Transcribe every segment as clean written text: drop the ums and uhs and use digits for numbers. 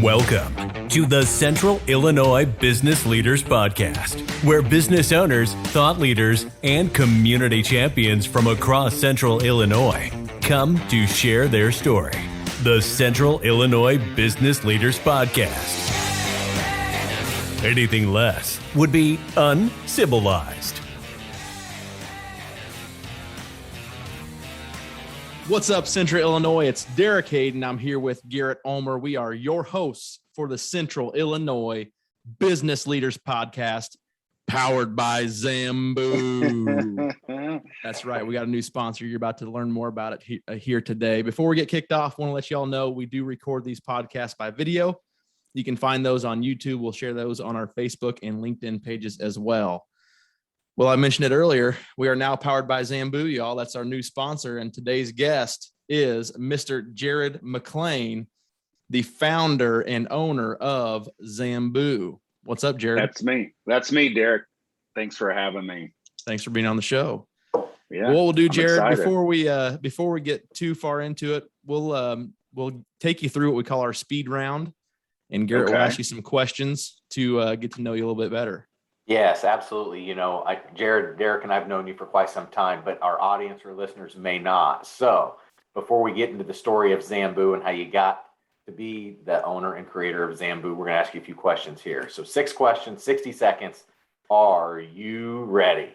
Welcome to the Central Illinois Business Leaders Podcast, where business owners, thought leaders, and community champions from across Central Illinois come to share their story. The Central Illinois Business Leaders Podcast. Anything less would be uncivilized. What's up, Central Illinois? It's Derek Hayden. I'm here with Garrett Ulmer. We are your hosts for the Central Illinois Business Leaders Podcast, powered by Zambu. That's right. We got a new sponsor. You're about to learn more about it here today. Before we get kicked off, I want to let you all know we do record these podcasts by video. You can find those on YouTube. We'll share those on our Facebook and LinkedIn pages as well. Well, I mentioned it earlier. We are now powered by Zambu, y'all. That's our new sponsor. And today's guest is Mr. Jared McClain, the founder and owner of Zambu. What's up, Jared? That's me, Derek. Thanks for having me. Thanks for being on the show. Yeah. What we'll do, Jared, excited. before we get too far into it, we'll take you through what we call our speed round, and Garrett will ask you some questions to get to know you a little bit better. Yes, absolutely. You know, Derek and I've known you for quite some time, but our audience or listeners may not. So before we get into the story of Zambu and how you got to be the owner and creator of Zambu, we're going to ask you a few questions here. So 6 questions, 60 seconds. Are you ready?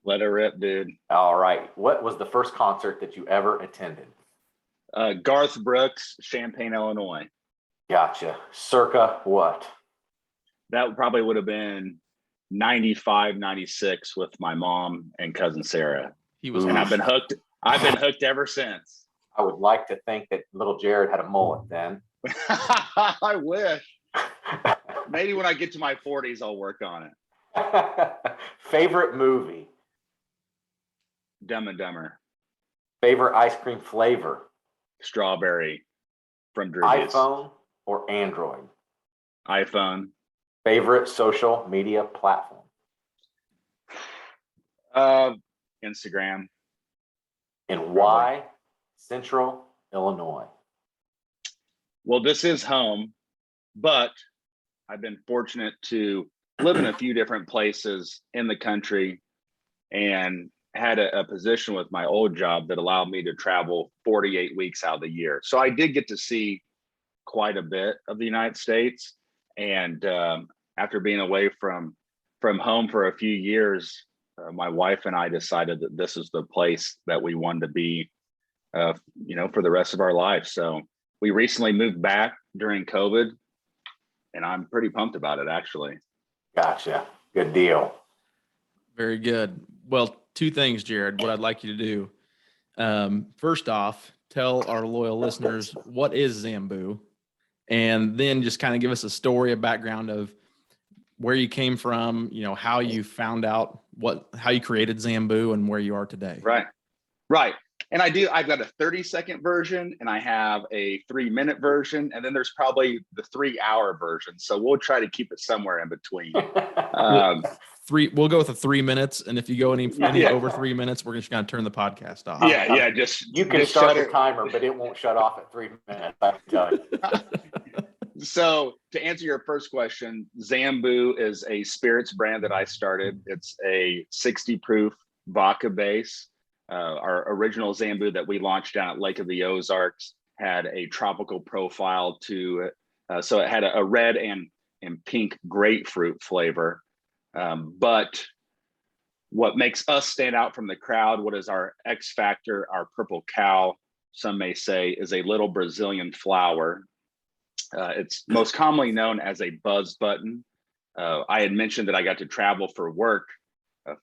Let her rip, dude. All right. What was the first concert that you ever attended? Garth Brooks, Champaign, Illinois. Gotcha. Circa what? That probably would have been 95, 96 with my mom and cousin Sarah. And I've been hooked ever since. I would like to think that little Jared had a mullet then. I wish. Maybe when I get to my 40s, I'll work on it. Favorite movie? Dumb and Dumber. Favorite ice cream flavor? Strawberry from Drew's. iPhone or Android? iPhone. Favorite social media platform? Instagram. And why Central Illinois? Well, this is home, but I've been fortunate to live in a few different places in the country and had a position with my old job that allowed me to travel 48 weeks out of the year. So I did get to see quite a bit of the United States. And after being away from home for a few years, my wife and I decided that this is the place that we wanted to be, for the rest of our life. So we recently moved back during COVID, and I'm pretty pumped about it, actually. Gotcha. Good deal. Very good. Well, 2 things, Jared, what I'd like you to do. First off, tell our loyal listeners, what is Zambu? And then just kind of give us a story, a background of where you came from, how you found out how you created Zambu and where you are today. Right. And I've got a 30-second version and I have a 3-minute version. And then there's probably the 3-hour version. So we'll try to keep it somewhere in between. We'll go with the 3 minutes. And if you go any over 3 minutes, we're just going to turn the podcast off. You can start the timer, but it won't shut off at 3 minutes. I can tell you. So to answer your first question, Zambu is a spirits brand that I started. It's a 60 proof vodka base. Our original Zambu that we launched down at Lake of the Ozarks had a tropical profile to it. So it had a red and pink grapefruit flavor. But what makes us stand out from the crowd, what is our X factor, our purple cow, some may say, is a little Brazilian flower. It's most commonly known as a buzz button. I had mentioned that I got to travel for work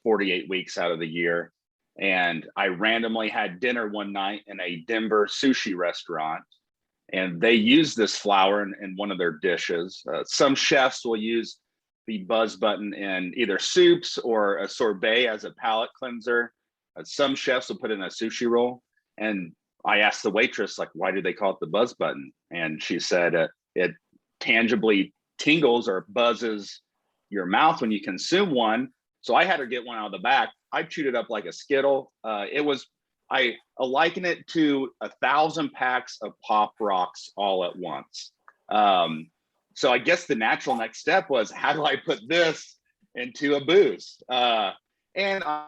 48 weeks out of the year. And I randomly had dinner one night in a Denver sushi restaurant. And they use this flower in one of their dishes. Some chefs will use the buzz button in either soups or a sorbet as a palate cleanser. Some chefs will put in a sushi roll. And I asked the waitress, why do they call it the buzz button? And she said it tangibly tingles or buzzes your mouth when you consume one. So I had her get one out of the back. I chewed it up like a Skittle. I liken it to 1,000 packs of Pop Rocks all at once. So I guess the natural next step was, how do I put this into a booze? And I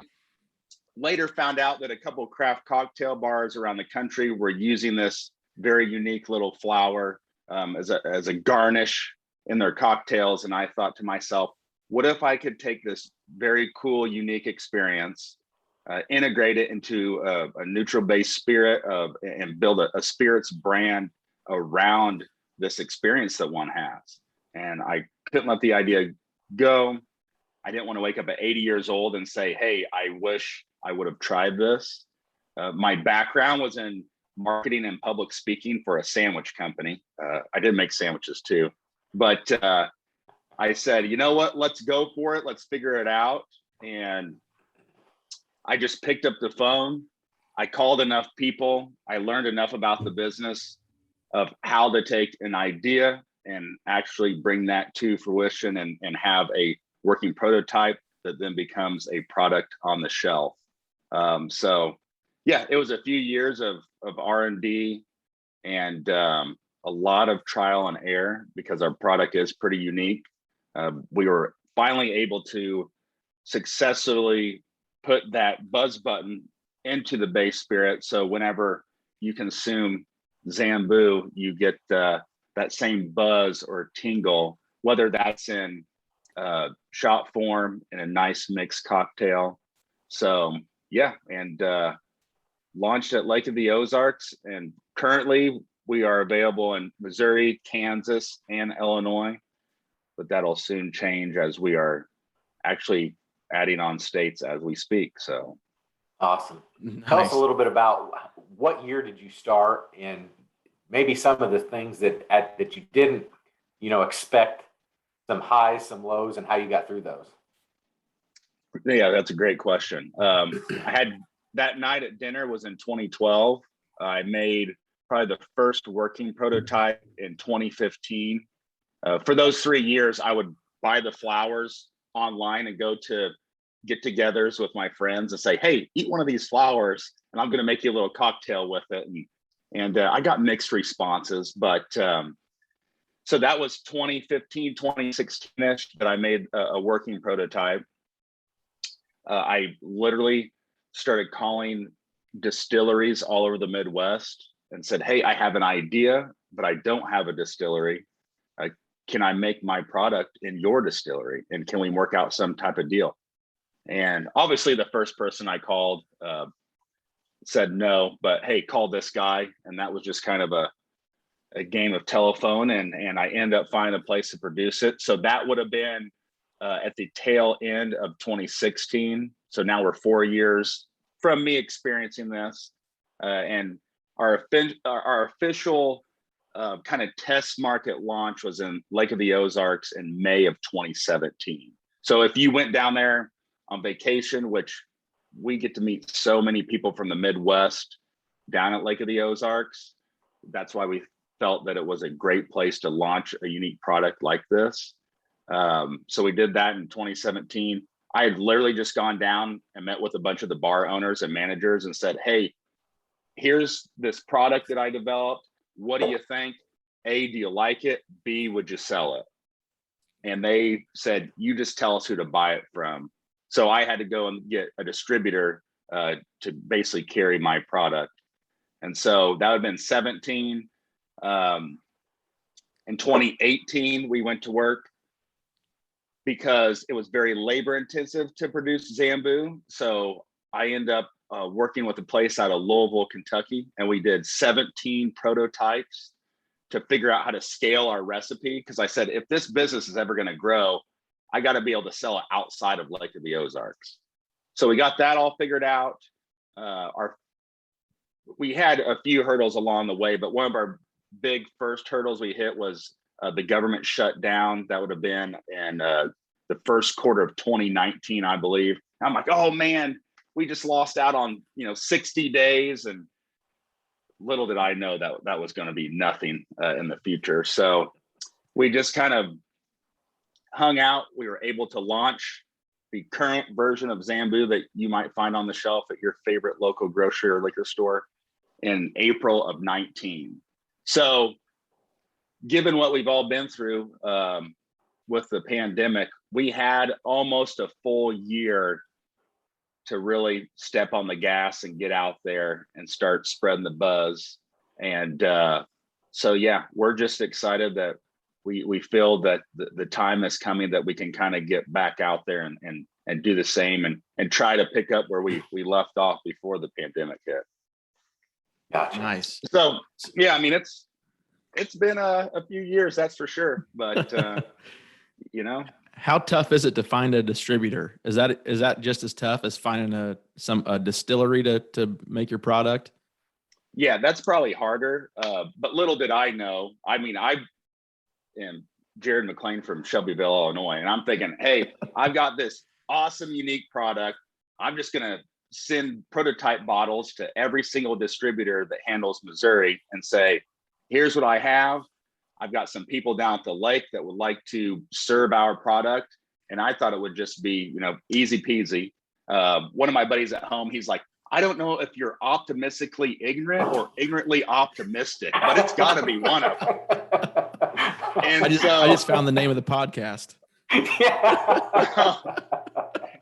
later found out that a couple of craft cocktail bars around the country were using this very unique little flower as a garnish in their cocktails. And I thought to myself, what if I could take this very cool, unique experience, integrate it into a neutral-based spirit and build a spirits brand around this experience that one has. And I couldn't let the idea go. I didn't want to wake up at 80 years old and say, hey, I wish I would have tried this. My background was in marketing and public speaking for a sandwich company. I did make sandwiches too, but I said, you know what, let's go for it. Let's figure it out. And I just picked up the phone. I called enough people. I learned enough about the business of how to take an idea and actually bring that to fruition and have a working prototype that then becomes a product on the shelf. So yeah, it was a few years of R&D and a lot of trial and error because our product is pretty unique. We were finally able to successfully put that buzz button into the base spirit. So whenever you consume Zambu, you get that same buzz or tingle, whether that's in shot form in a nice mixed cocktail. So yeah, and launched at Lake of the Ozarks, and currently we are available in Missouri, Kansas, and Illinois, but that'll soon change as we are actually adding on states as we speak. So awesome. Nice. Tell us a little bit about what year did you start, and maybe some of the things that you didn't, expect, some highs, some lows, and how you got through those. Yeah, that's a great question. I had that night at dinner was in 2012. I made probably the first working prototype in 2015. For those 3 years, I would buy the flowers online and go to get-togethers with my friends and say, hey, eat one of these flowers and I'm going to make you a little cocktail with it. And I got mixed responses, but so that was 2015, 2016-ish that I made a working prototype. I literally started calling distilleries all over the Midwest and said, hey, I have an idea, but I don't have a distillery. Can I make my product in your distillery? And can we work out some type of deal? And obviously the first person I called said no, but hey, call this guy. And that was just kind of a game of telephone. And I ended up finding a place to produce it. So that would have been at the tail end of 2016. So now we're 4 years from me experiencing this. And our official kind of test market launch was in Lake of the Ozarks in May of 2017. So if you went down there on vacation, which we get to meet so many people from the Midwest down at Lake of the Ozarks, that's why we felt that it was a great place to launch a unique product like this. So we did that in 2017. I had literally just gone down and met with a bunch of the bar owners and managers and said, hey, here's this product that I developed. What do you think? A, do you like it? B, would you sell it? And they said, you just tell us who to buy it from. So I had to go and get a distributor to basically carry my product. And so that would have been 17. In 2018, we went to work because it was very labor intensive to produce Zambu. So I ended up working with a place out of Louisville, Kentucky, and we did 17 prototypes to figure out how to scale our recipe. Because I said, if this business is ever going to grow, I got to be able to sell it outside of Lake of the Ozarks. So we got that all figured out. We had a few hurdles along the way, but one of our big first hurdles we hit was the government shutdown. That would have been in the first quarter of 2019, I believe. I'm like, oh man, we just lost out on 60 days, and little did I know that that was going to be nothing in the future. So we just kind of hung out. We were able to launch the current version of Zambu that you might find on the shelf at your favorite local grocery or liquor store in April of 19. So given what we've all been through with the pandemic, we had almost a full year to really step on the gas and get out there and start spreading the buzz. And so, yeah, we're just excited that we feel that the time is coming that we can kind of get back out there and do the same and try to pick up where we left off before the pandemic hit. Gotcha. Nice. So, yeah, I mean, it's been a few years, that's for sure. But, you know. How tough is it to find a distributor? Is that just as tough as finding a distillery to make your product? Yeah, that's probably harder. But little did I know. I mean, I am Jared McClain from Shelbyville, Illinois, and I'm thinking, hey, I've got this awesome, unique product. I'm just going to send prototype bottles to every single distributor that handles Missouri and say, here's what I have. I've got some people down at the lake that would like to serve our product. And I thought it would just be, easy peasy. One of my buddies at home, he's like, I don't know if you're optimistically ignorant or ignorantly optimistic, but it's got to be one of them. And I just found the name of the podcast.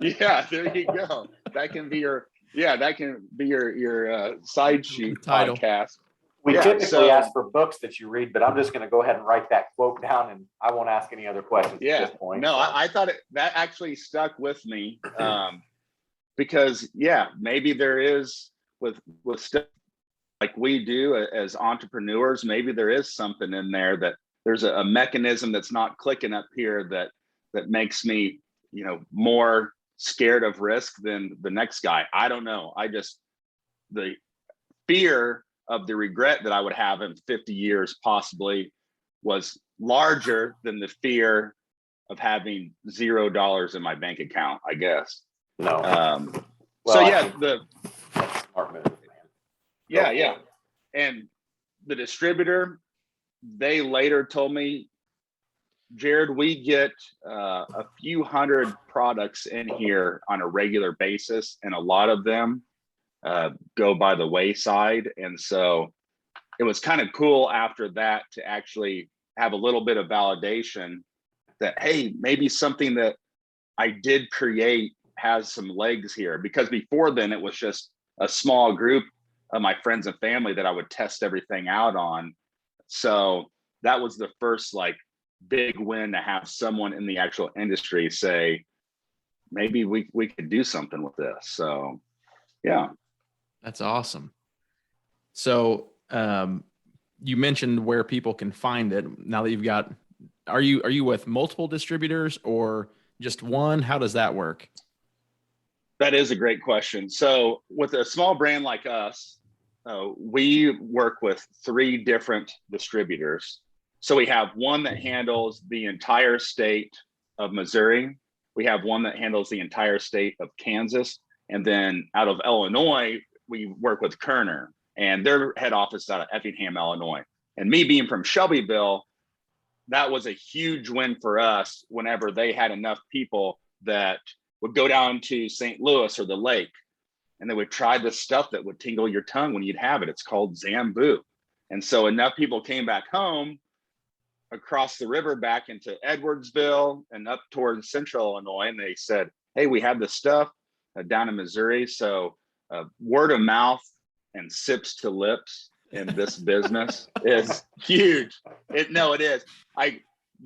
Yeah, there you go. That can be your side sheet title. Podcast. We typically ask for books that you read, but I'm just going to go ahead and write that quote down, and I won't ask any other questions at this point. No, I thought that actually stuck with me because, maybe there is with stuff like we do as entrepreneurs, maybe there is something in there that there's a mechanism that's not clicking up here that makes me, more scared of risk than the next guy. I don't know. The fear of the regret that I would have in 50 years possibly was larger than the fear of having $0 in my bank account, I guess. No. That's a smart move, man. Yeah. And the distributor, they later told me, Jared, we get a few hundred products in here on a regular basis, and a lot of them go by the wayside. And so it was kind of cool after that to actually have a little bit of validation that, hey, maybe something that I did create has some legs here. Because before then, it was just a small group of my friends and family that I would test everything out on. So that was the first big win to have someone in the actual industry say, maybe we could do something with this. So, yeah. That's awesome. So you mentioned where people can find it. Now that you've got, are you with multiple distributors or just one? How does that work? That is a great question. So with a small brand like us, we work with 3 different distributors. So we have one that handles the entire state of Missouri. We have one that handles the entire state of Kansas. And then out of Illinois, we work with Kerner, and their head office is out of Effingham, Illinois. And me being from Shelbyville, that was a huge win for us whenever they had enough people that would go down to St. Louis or the lake, and they would try the stuff that would tingle your tongue when you'd have it. It's called Zambu. And so enough people came back home across the river back into Edwardsville and up towards central Illinois, and they said, hey, we have this stuff down in Missouri. So word of mouth and sips to lips in this business is huge. It is.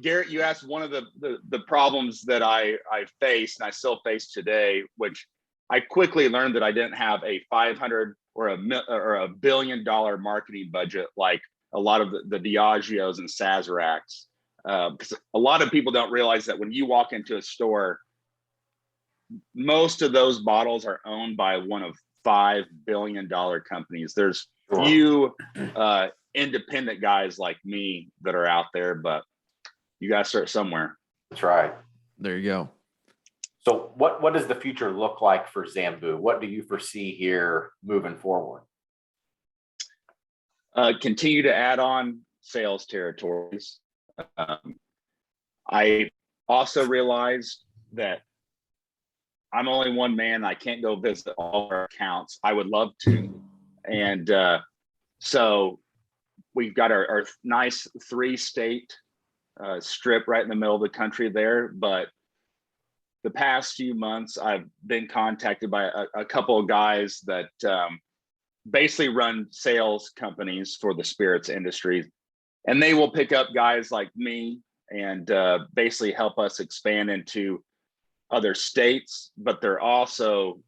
Garrett, you asked one of the problems that I faced and I still face today, which I quickly learned that I didn't have a $500 or a $1 billion marketing budget like a lot of the Diageos and Sazeracs. Because a lot of people don't realize that when you walk into a store, most of those bottles are owned by one of 5 billion dollar companies. There's few independent guys like me that are out there, but you got to start somewhere. That's right. There you go. So what does the future look like for Zambu? What do you foresee here moving forward? Continue to add on sales territories. I also realized that I'm only one man. I can't go visit all our accounts. I would love to. And so we've got our nice 3-state strip right in the middle of the country there. But the past few months, I've been contacted by a couple of guys that basically run sales companies for the spirits industry. And they will pick up guys like me and basically help us expand into other states, but they're also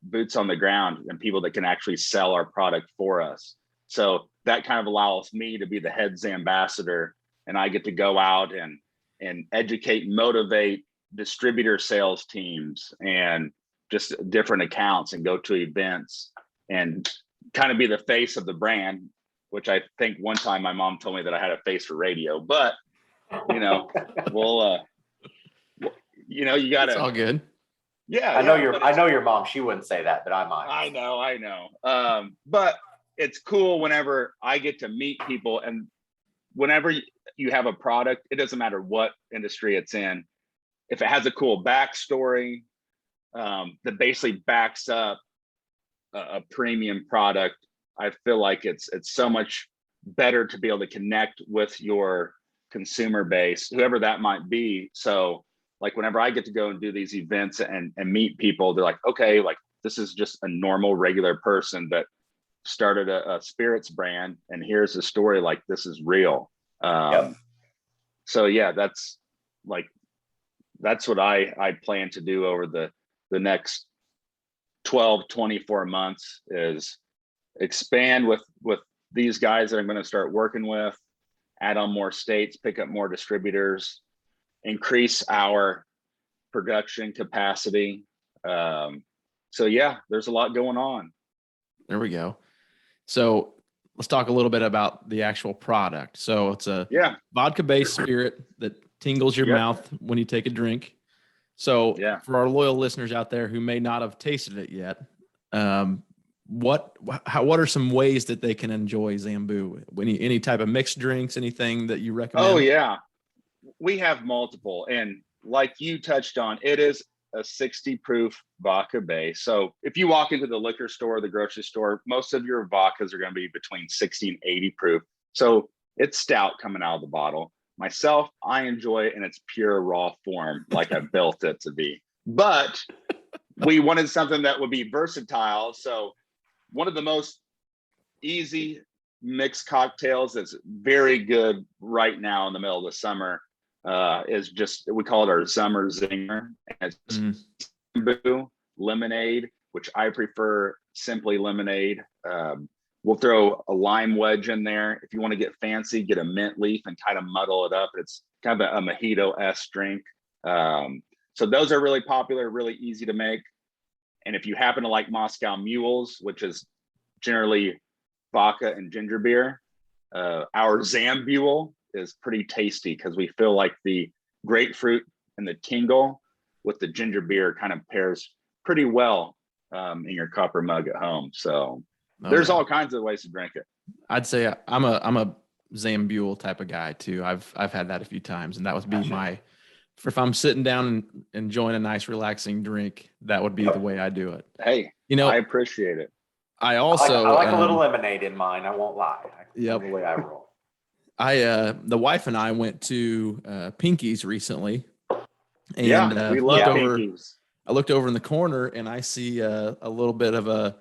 boots on the ground and people that can actually sell our product for us. So that kind of allows me to be the head ambassador, and I get to go out and educate, motivate distributor sales teams and just different accounts and go to events and kind of be the face of the brand, which I think one time my mom told me that I had a face for radio, but you know, we'll you know, you gotta, it's all good. Yeah. I know your mom, she wouldn't say that, but I might. I know. But it's cool whenever I get to meet people, and whenever you have a product, it doesn't matter what industry it's in. If it has a cool backstory that basically backs up a premium product, I feel like it's so much better to be able to connect with your consumer base, whoever that might be. So like whenever I get to go and do these events and meet people, they're like, okay, like this is just a normal, regular person that started a spirits brand, and here's the story, like this is real. So yeah, that's what I plan to do over the next 12, 24 months, is expand with these guys that I'm going to start working with, add on more states, pick up more distributors, increase our production capacity. So yeah, there's a lot going on. There we go. So let's talk a little bit about the actual product. So it's a vodka-based spirit that tingles your mouth when you take a drink. So for our loyal listeners out there who may not have tasted it yet, what are some ways that they can enjoy Zambu? Any type of mixed drinks, anything that you recommend? Oh yeah, we have multiple, and like you touched on, it is a 60 proof vodka base. So if you walk into the liquor store, the grocery store, most of your vodkas are going to be between 60 and 80 proof. So it's stout coming out of the bottle. Myself, I enjoy it in its pure raw form, like I built it to be. But we wanted something that would be versatile. So one of the most easy mixed cocktails that's very good right now in the middle of the summer is just, we call it our summer zinger. And it's Zambu lemonade, which I prefer simply lemonade. We'll throw a lime wedge in there. If you want to get fancy, get a mint leaf and kind of muddle it up. It's kind of a mojito-esque drink. So those are really popular, really easy to make. And if you happen to like Moscow Mules, which is generally vodka and ginger beer, our Zambu is pretty tasty because we feel like the grapefruit and the tingle with the ginger beer kind of pairs pretty well in your copper mug at home. So there's all kinds of ways to drink it. I'd say I'm a Zambu type of guy too. I've had that a few times, and that would be if I'm sitting down and enjoying a nice relaxing drink, that would be the way I do it. Hey, I appreciate it. I also I like a little lemonade in mine. I won't lie. That's the way I roll. The wife and I went to Pinky's recently, and we love Pinky's. I looked over in the corner and I see a little bit of a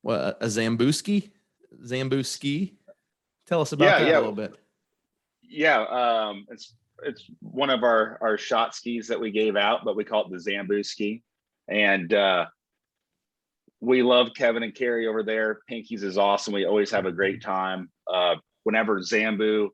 Zambuski. Tell us about that a little bit. Yeah, it's one of our shot skis that we gave out, but we call it the Zambuski. And we love Kevin and Carrie over there. Pinky's is awesome. We always have a great time. Whenever Zambu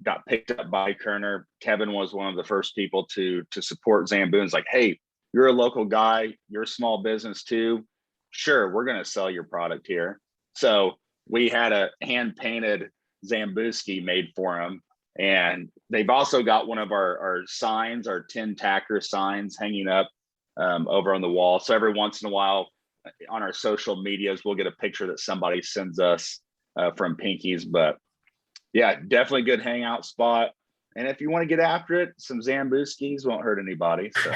got picked up by Kerner, Kevin was one of the first people to support Zambu. And it's like, hey, you're a local guy, you're a small business too. Sure, we're going to sell your product here. So we had a hand-painted Zambuski made for him. And they've also got one of our signs, our tin tacker signs hanging up over on the wall. So every once in a while on our social medias, we'll get a picture that somebody sends us from Pinky's. But yeah, definitely good hangout spot. And if you want to get after it, some Zambuskis won't hurt anybody. So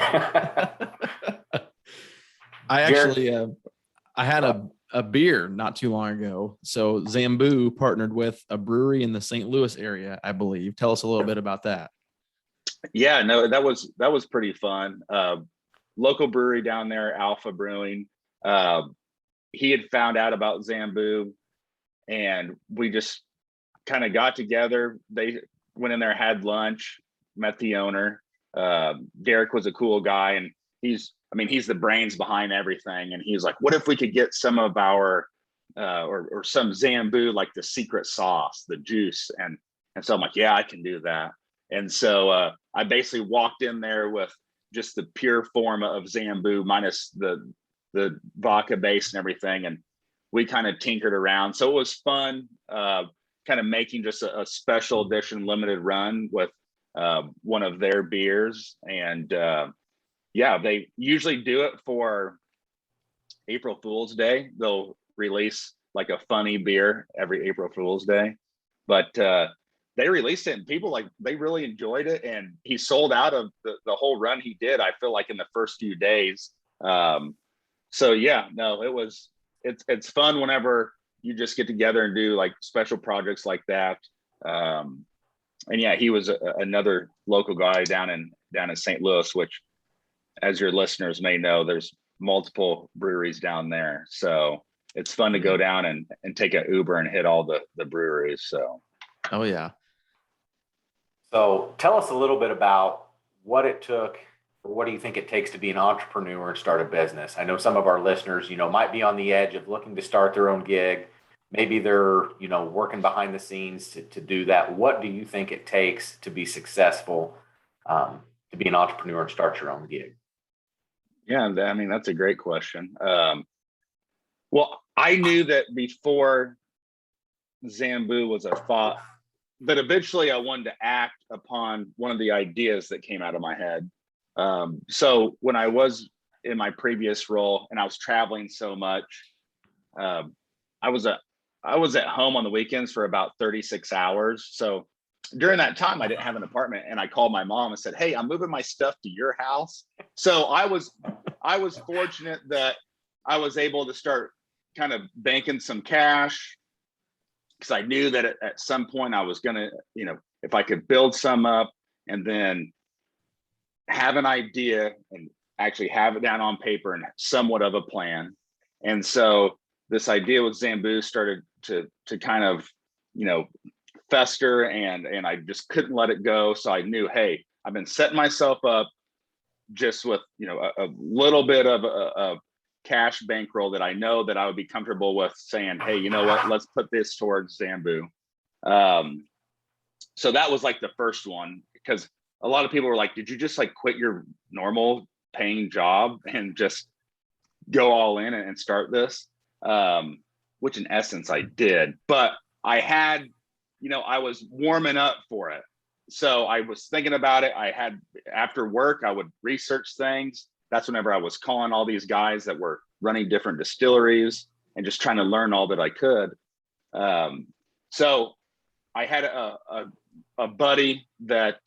I actually, I had a beer not too long ago. So Zambu partnered with a brewery in the St. Louis area, I believe. Tell us a little bit about that. Yeah, no, that was pretty fun. Local brewery down there, Alpha Brewing. He had found out about Zambu, and we just kind of got together. They went in there, had lunch, met the owner. Derek was a cool guy, and he's the brains behind everything. And he's like, what if we could get some of our or some Zambu, like the secret sauce, the juice? And so I'm like, yeah, I can do that. And so I basically walked in there with just the pure form of Zambu minus the vodka base and everything, and we kind of tinkered around. So it was fun, kind of making just a special edition limited run with one of their beers. And yeah, they usually do it for April Fool's Day. They'll release like a funny beer every April Fool's Day, but they released it and people they really enjoyed it. And he sold out of the whole run he did, I feel like, in the first few days. So yeah, no, it's fun whenever you just get together and do like special projects like that. And yeah, he was another local guy down in St. Louis, which, as your listeners may know, there's multiple breweries down there. So it's fun to go down and take an Uber and hit all the breweries. So. Oh yeah. So tell us a little bit about what it took, or what do you think it takes to be an entrepreneur and start a business? I know some of our listeners, might be on the edge of looking to start their own gig. Maybe they're, working behind the scenes to do that. What do you think it takes to be successful, to be an entrepreneur and start your own gig? Yeah, I mean, that's a great question. Well, I knew that before Zambu was a thought, but eventually I wanted to act upon one of the ideas that came out of my head. So when I was in my previous role and I was traveling so much, I was at home on the weekends for about 36 hours. So during that time, I didn't have an apartment, and I called my mom and said, hey, I'm moving my stuff to your house. So I was fortunate that I was able to start kind of banking some cash, because I knew that at some point I was going to, if I could build some up and then have an idea and actually have it down on paper and somewhat of a plan. And so this idea with Zambu started to kind of, fester, and I just couldn't let it go. So I knew, hey, I've been setting myself up just with, a little bit of a cash bankroll that I know that I would be comfortable with saying, hey, you know what, let's put this towards Zambu. So that was like the first one, because a lot of people were like, did you just like quit your normal paying job and just go all in and start this? Which in essence I did, but I had, I was warming up for it. So I was thinking about it. After work, I would research things. That's whenever I was calling all these guys that were running different distilleries and just trying to learn all that I could. So I had a buddy that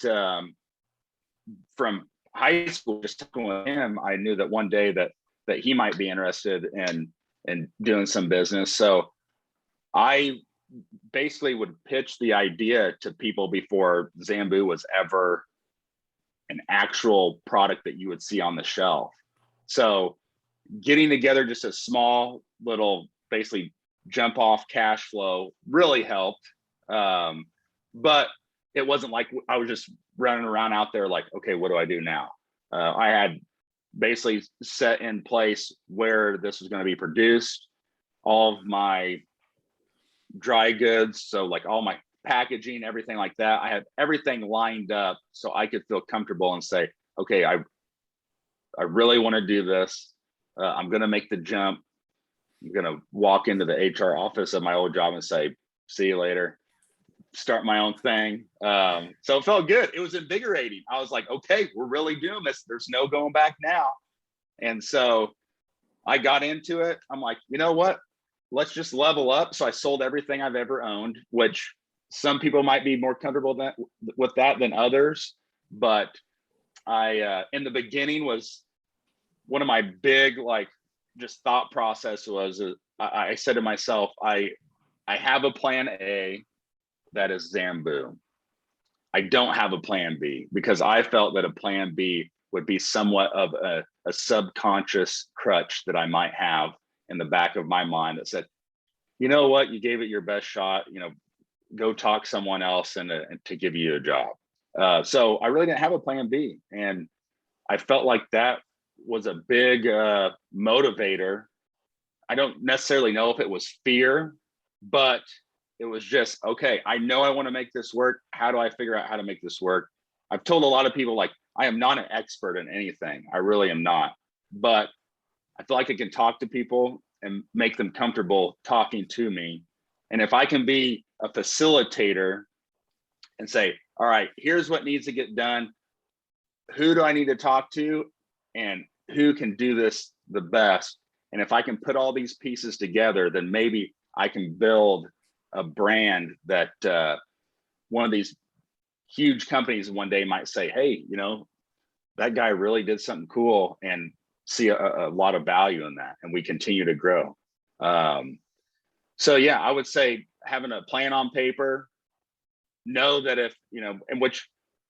from high school, just talking with him, I knew that one day that he might be interested in doing some business. So I basically would pitch the idea to people before Zambu was ever an actual product that you would see on the shelf. So getting together just a small little, basically jump off cash flow really helped. But it wasn't like I was just running around out there like, okay, what do I do now? I had basically set in place where this was going to be produced, all of my dry goods. So like all my packaging, everything like that. I had everything lined up so I could feel comfortable and say, okay, I really want to do this. I'm going to make the jump. I'm going to walk into the HR office of my old job and say, see you later, start my own thing. So it felt good. It was invigorating. I was like, okay, we're really doing this. There's no going back now. And so I got into it. I'm like, you know what? Let's just level up. So I sold everything I've ever owned, which some people might be more comfortable with that than others. But I, in the beginning, was one of my big, like, just thought process was I said to myself, I have a plan A that is Zambu. I don't have a plan B because I felt that a plan B would be somewhat of a subconscious crutch that I might have in the back of my mind that said, you know what, you gave it your best shot, go talk someone else and to give you a job. So I really didn't have a plan B. And I felt like that was a big motivator. I don't necessarily know if it was fear, but it was just, okay, I know I want to make this work. How do I figure out how to make this work? I've told a lot of people, like, I am not an expert in anything. I really am not. But I feel like I can talk to people and make them comfortable talking to me. And if I can be a facilitator and say, all right, here's what needs to get done. Who do I need to talk to? And who can do this the best? And if I can put all these pieces together, then maybe I can build a brand that one of these huge companies one day might say, hey, that guy really did something cool, and see a lot of value in that. And we continue to grow. So yeah, I would say having a plan on paper, know that if, in which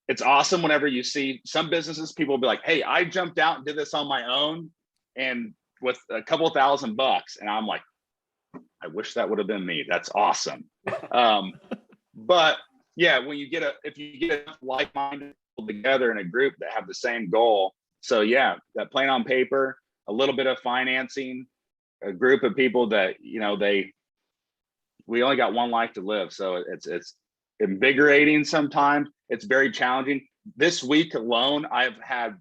it's awesome whenever you see some businesses, people will be like, hey, I jumped out and did this on my own and with a couple $1,000. And I'm like, I wish that would have been me. That's awesome. But yeah, when if you get like-minded people together in a group that have the same goal. So yeah, that plan on paper, a little bit of financing, a group of people that, we only got one life to live. So it's invigorating sometimes. It's very challenging. This week alone, I've had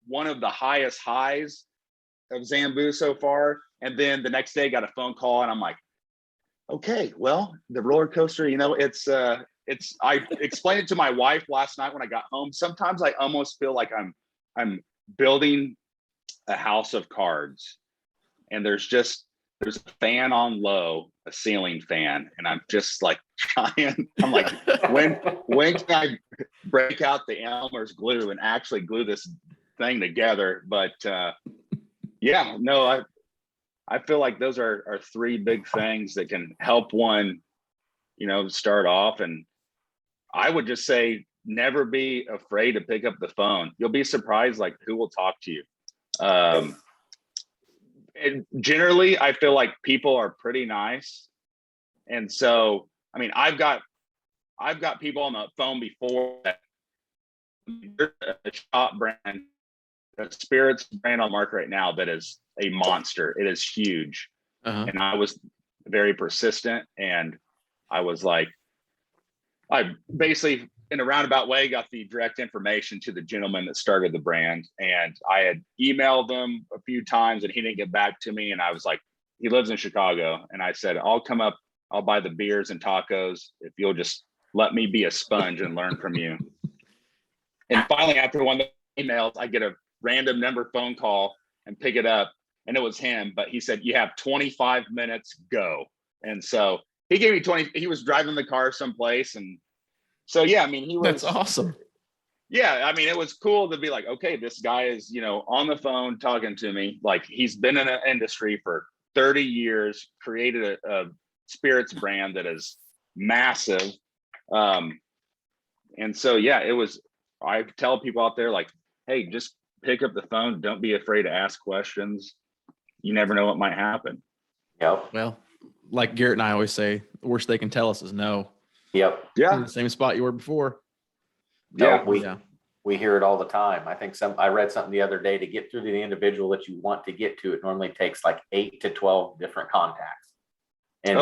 one of the highest highs of Zambu so far. And then the next day got a phone call and I'm like, okay, well, the roller coaster, I explained it to my wife last night when I got home. Sometimes I almost feel like I'm building a house of cards, and there's a fan on low, a ceiling fan, and I'm just like trying. I'm like, when can I break out the Elmer's glue and actually glue this thing together? But yeah, no, I feel like those are three big things that can help one, start off. And I would just say, never be afraid to pick up the phone. You'll be surprised, like, who will talk to you. And generally, I feel like people are pretty nice. And so, I mean, I've got people on the phone before that, a shop brand, a spirits brand on market right now that is a monster. It is huge. And I was very persistent, and I was like, I basically, in a roundabout way, got the direct information to the gentleman that started the brand. And I had emailed them a few times and he didn't get back to me. And I was like, he lives in Chicago. And I said, I'll come up, I'll buy the beers and tacos if you'll just let me be a sponge and learn from you. And finally, after one of the emails, I get a random number phone call and pick it up. And it was him, but he said, you have 25 minutes, go. And so he gave me 20, he was driving the car someplace. And so, yeah, I mean, That's awesome. Yeah. I mean, it was cool to be like, okay, this guy is, on the phone talking to me. Like, he's been in an industry for 30 years, created a spirits brand that is massive. And so, yeah, I tell people out there, like, hey, just pick up the phone. Don't be afraid to ask questions. You never know what might happen. Yep. Well, like Garrett and I always say, the worst they can tell us is no. Yep. Yeah. You're in the same spot you were before. Yeah. We hear it all the time. I think I read something the other day, to get through to the individual that you want to get to, it normally takes like 8 to 12 different contacts. And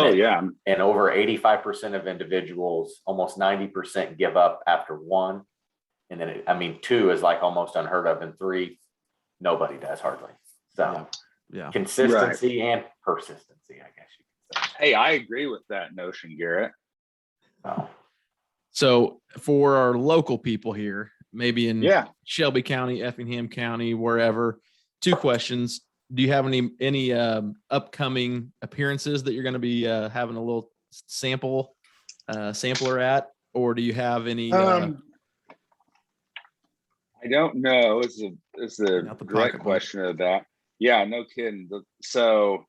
and over 85% of individuals, almost 90% give up after one. And then, 2 is like almost unheard of, and 3, nobody does hardly. So yeah. Consistency and persistency, I guess you could say. Hey, I agree with that notion, Garrett. Oh. So for our local people here, maybe in Shelby County, Effingham County, wherever, 2 questions. Do you have any upcoming appearances that you're going to be having a little sampler at, or do you have any? I don't know. It's the direct question of that. Yeah, no kidding. So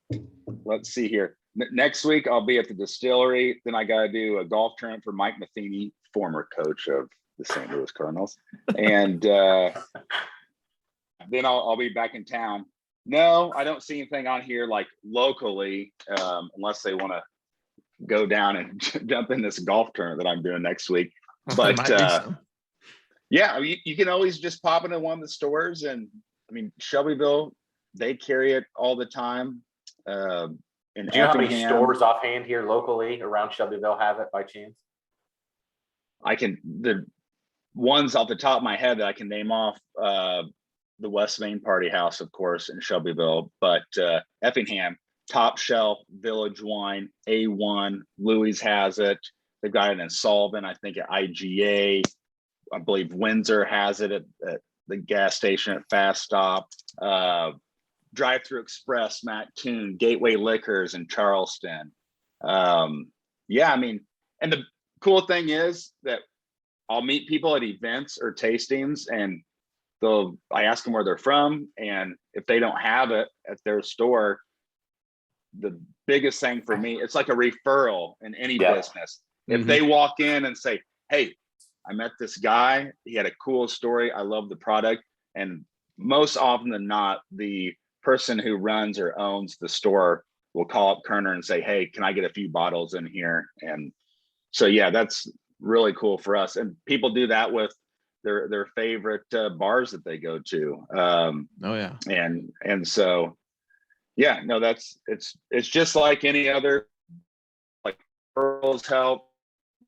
let's see here. Next week I'll be at the distillery. Then I got to do a golf tournament for Mike Matheny, former coach of the St. Louis Cardinals, and then I'll be back in town. No, I don't see anything on here like locally, unless they want to go down and jump in this golf tournament that I'm doing next week. But yeah, you can always just pop into one of the stores, and I mean Shelbyville, they carry it all the time. Do you know how many stores offhand here locally around Shelbyville have it by chance? The ones off the top of my head that I can name off, the West Main Party House, of course, in Shelbyville, but Effingham, Top Shelf, Village Wine, A1, Louis has it. They've got it in Sullivan, I think at IGA. I believe Windsor has it at the gas station at Fast Stop. Drive Through Express, Matt Toon, Gateway Liquors in Charleston. Yeah, I mean, and the cool thing is that I'll meet people at events or tastings, and I ask them where they're from, and if they don't have it at their store, the biggest thing for me, it's like a referral in any business. If they walk in and say, hey, I met this guy, he had a cool story, I love the product, and most often than not, the person who runs or owns the store will call up Kerner and say, hey, can I get a few bottles in here? And so, yeah, that's really cool for us. And people do that with their favorite bars that they go to. And so, yeah, no, it's just like any other, like referrals help,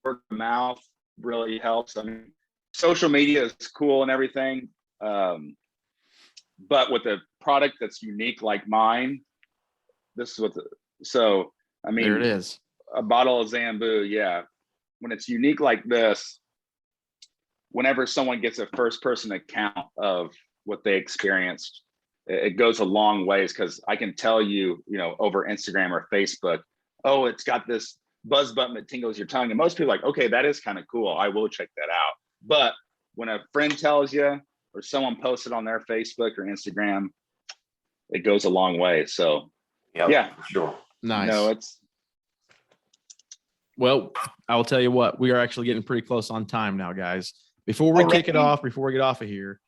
word of mouth really helps. I mean, social media is cool and everything. But with a product that's unique like mine, this is I mean, there it is. A bottle of Zambu, yeah. When it's unique like this, whenever someone gets a first person account of what they experienced, it goes a long ways, because I can tell you, over Instagram or Facebook, oh, it's got this buzz button that tingles your tongue. And most people are like, okay, that is kind of cool. I will check that out. But when a friend tells you, or someone posted on their Facebook or Instagram, it goes a long way. So yeah, sure. Nice. No, well, I will tell you what, we are actually getting pretty close on time now, guys. Before we kick it off, before we get off of here,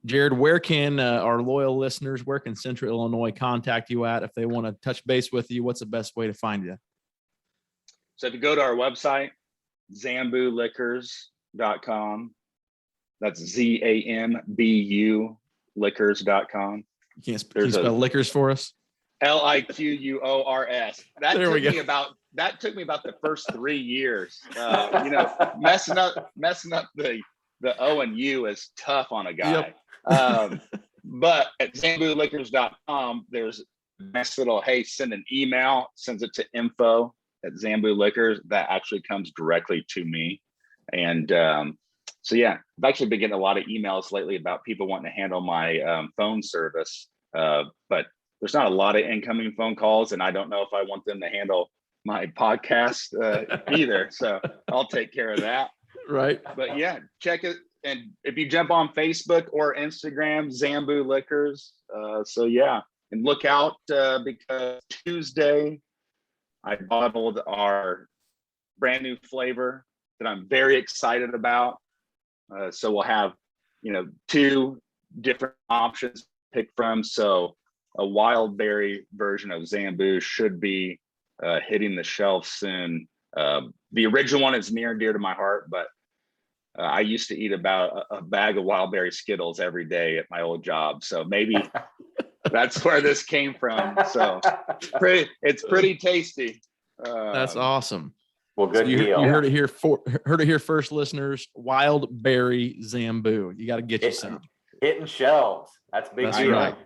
Jared, where can our loyal listeners, where can Central Illinois contact you at if they want to touch base with you? What's the best way to find you? So if you go to our website, zambuliquors.com, that's ZAMBU liquors.com. Can you spell liquors for us? LIQUORS. That took me about the first 3 years. Messing up the O and U is tough on a guy. Yep. But at zambuliquors.com, there's a nice little, hey, send an email, sends it to info@Zambu Liquors. That actually comes directly to me. And so, yeah, I've actually been getting a lot of emails lately about people wanting to handle my phone service. But there's not a lot of incoming phone calls, and I don't know if I want them to handle my podcast either. So I'll take care of that. Right. But yeah, check it. And if you jump on Facebook or Instagram, Zambu Liquors. So yeah, and look out because Tuesday I bottled our brand new flavor that I'm very excited about. So we'll have, 2 different options to pick from. So a wild berry version of Zambu should be hitting the shelf soon. The original one is near and dear to my heart, but I used to eat about a bag of wild berry Skittles every day at my old job. So maybe that's where this came from. So it's pretty tasty. That's awesome. Well, good deal. You heard it here first, listeners. Wild berry Zambu. You got to get you some. Hitting shelves. That's big. That's deal. right.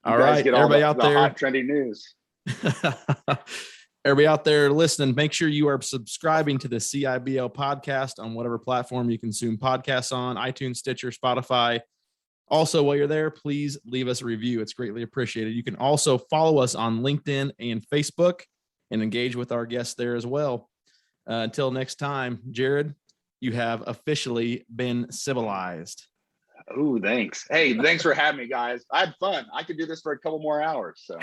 All right, everybody out there. Hot trendy news. Everybody out there listening, make sure you are subscribing to the CIBL podcast on whatever platform you consume podcasts on, iTunes, Stitcher, Spotify. Also, while you're there, please leave us a review. It's greatly appreciated. You can also follow us on LinkedIn and Facebook and engage with our guests there as well. Until next time, Jared, you have officially been civilized. Oh, thanks. Hey, thanks for having me, guys. I had fun. I could do this for a couple more hours. So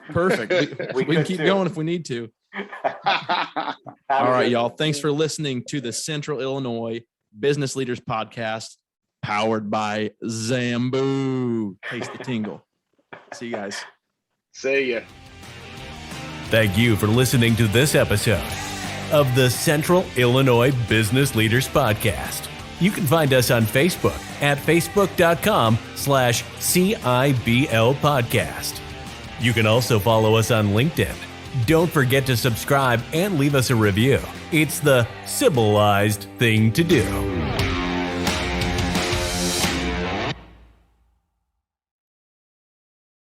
Perfect. We can keep going if we need to. All right, y'all. Thanks for listening to the Central Illinois Business Leaders Podcast, powered by Zambu. Taste the tingle. See you guys. See ya. Thank you for listening to this episode of the Central Illinois Business Leaders Podcast. You can find us on Facebook at facebook.com/CIBL podcast. You can also follow us on LinkedIn. Don't forget to subscribe and leave us a review. It's the civilized thing to do.